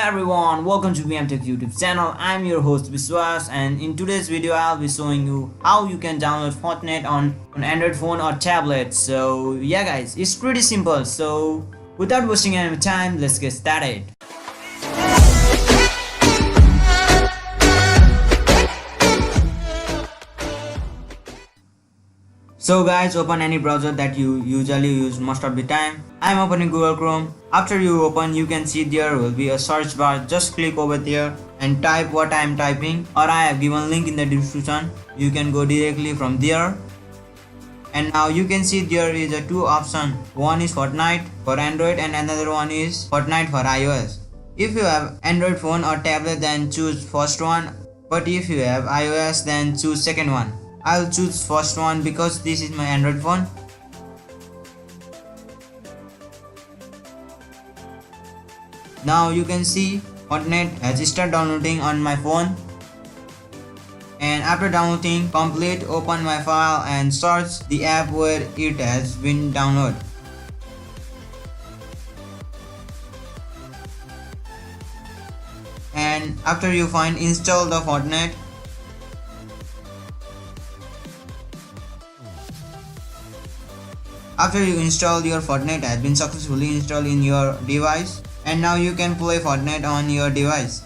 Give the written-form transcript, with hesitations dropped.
everyone, welcome to techz YouTube channel. I'm your host Viswas, and in today's video I'll be showing you how you can download Fortnite on Android phone or tablet. So yeah guys, it's pretty simple. So without wasting any time, let's get started. So guys, open any browser that you usually use most of the time. I'm opening Google Chrome. After you open, you can see there will be a search bar. Just click over there and type what I am typing, or I have given link in the description. You can go directly from there. And now you can see there is a two option. One is Fortnite for Android and another one is Fortnite for iOS. If you have Android phone or tablet, then choose first one. But if you have iOS, then choose second one. I'll choose first one because this is my Android phone. Now you can see Fortnite has started downloading on my phone. And after downloading complete, open my file and search the app where it has been downloaded. And after you find, install the Fortnite. After you install, your Fortnite has been successfully installed in your device, and now you can play Fortnite on your device.